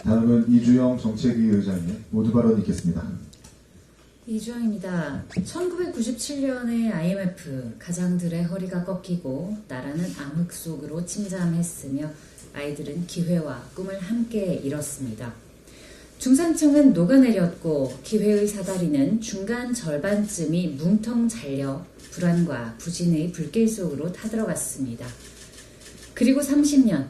다음은 이주영 정책위 의장님 모두 발언 있겠습니다. 이주영입니다. 1997년에 IMF 가장들의 허리가 꺾이고 나라는 암흑 속으로 침잠했으며 아이들은 기회와 꿈을 함께 잃었습니다. 중산층은 녹아내렸고 기회의 사다리는 중간 절반쯤이 뭉텅 잘려 불안과 부진의 불길 속으로 타들어갔습니다. 그리고 30년,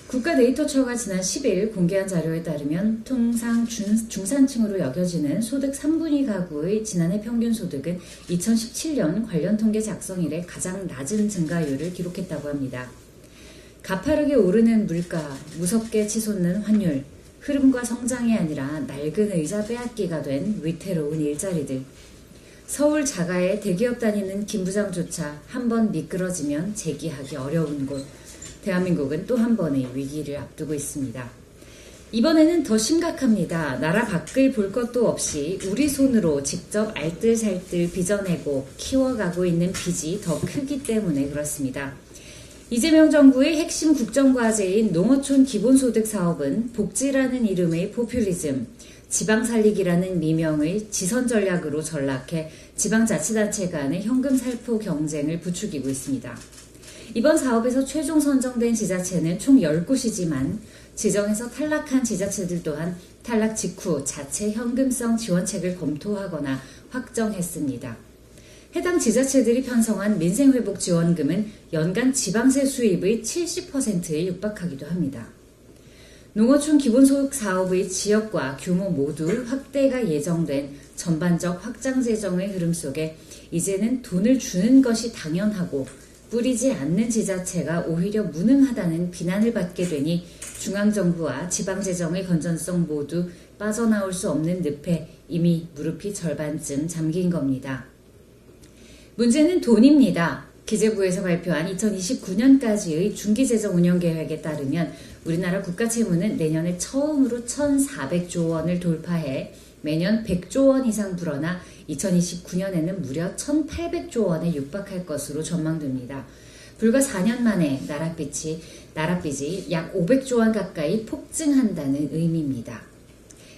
국가데이터처가 지난 10일 공개한 자료에 따르면 통상 중산층으로 여겨지는 소득 3분위 가구의 지난해 평균 소득은 2017년 관련 통계 작성 이래 가장 낮은 증가율을 기록했다고 합니다. 가파르게 오르는 물가, 무섭게 치솟는 환율, 흐름과 성장이 아니라 낡은 의자 빼앗기가 된 위태로운 일자리들. 서울 자가에 대기업 다니는 김 부장조차 한번 미끄러지면 재기하기 어려운 곳. 대한민국은 또 한 번의 위기를 앞두고 있습니다. 이번에는 더 심각합니다. 나라 밖을 볼 것도 없이 우리 손으로 직접 알뜰살뜰 빚어내고 키워가고 있는 빚이 더 크기 때문에 그렇습니다. 이재명 정부의 핵심 국정과제인 농어촌 기본소득 사업은 복지라는 이름의 포퓰리즘, 지방살리기라는 미명의 지선 전략으로 전락해 지방자치단체 간의 현금 살포 경쟁을 부추기고 있습니다. 이번 사업에서 최종 선정된 지자체는 총 10곳이지만 지정에서 탈락한 지자체들 또한 탈락 직후 자체 현금성 지원책을 검토하거나 확정했습니다. 해당 지자체들이 편성한 민생회복지원금은 연간 지방세 수입의 70%에 육박하기도 합니다. 농어촌 기본소득 사업의 지역과 규모 모두 확대가 예정된 전반적 확장 재정의 흐름 속에 이제는 돈을 주는 것이 당연하고 뿌리지 않는 지자체가 오히려 무능하다는 비난을 받게 되니 중앙정부와 지방재정의 건전성 모두 빠져나올 수 없는 늪에 이미 무릎이 절반쯤 잠긴 겁니다. 문제는 돈입니다. 기재부에서 발표한 2029년까지의 중기재정 운영계획에 따르면 우리나라 국가채무는 내년에 처음으로 1,400조 원을 돌파해 매년 100조 원 이상 불어나 2029년에는 무려 1,800조 원에 육박할 것으로 전망됩니다. 불과 4년 만에 나랏빚이 약 500조 원 가까이 폭증한다는 의미입니다.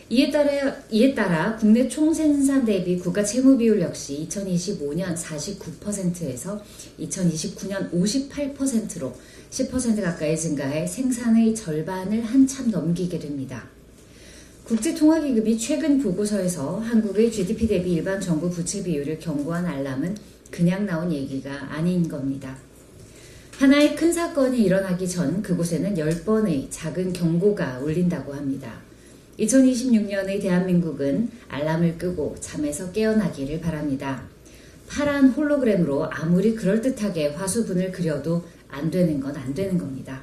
이에 따라 국내 총생산 대비 국가 채무 비율 역시 2025년 49%에서 2029년 58%로 10% 가까이 증가해 생산의 절반을 한참 넘기게 됩니다. 국제통화기금이 최근 보고서에서 한국의 GDP 대비 일반 정부 부채 비율을 경고한 알람은 그냥 나온 얘기가 아닌 겁니다. 하나의 큰 사건이 일어나기 전 그곳에는 10번의 작은 경고가 울린다고 합니다. 2026년의 대한민국은 알람을 끄고 잠에서 깨어나기를 바랍니다. 파란 홀로그램으로 아무리 그럴듯하게 화수분을 그려도 안 되는 건 안 되는 겁니다.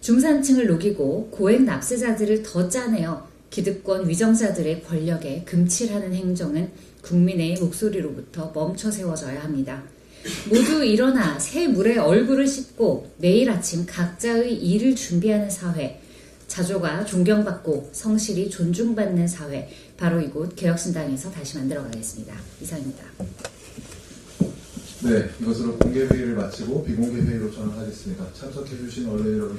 중산층을 녹이고 고액 납세자들을 더 짜내어 기득권 위정자들의 권력에 금칠하는 행정은 국민의 목소리로부터 멈춰 세워져야 합니다. 모두 일어나 새 물에 얼굴을 씻고 내일 아침 각자의 일을 준비하는 사회, 자조가 존경받고 성실히 존중받는 사회, 바로 이곳 개혁신당에서 다시 만들어가겠습니다. 이상입니다. 네, 이것으로 공개회의를 마치고 비공개회의로 전환하겠습니다. 참석해주신 언론 여러분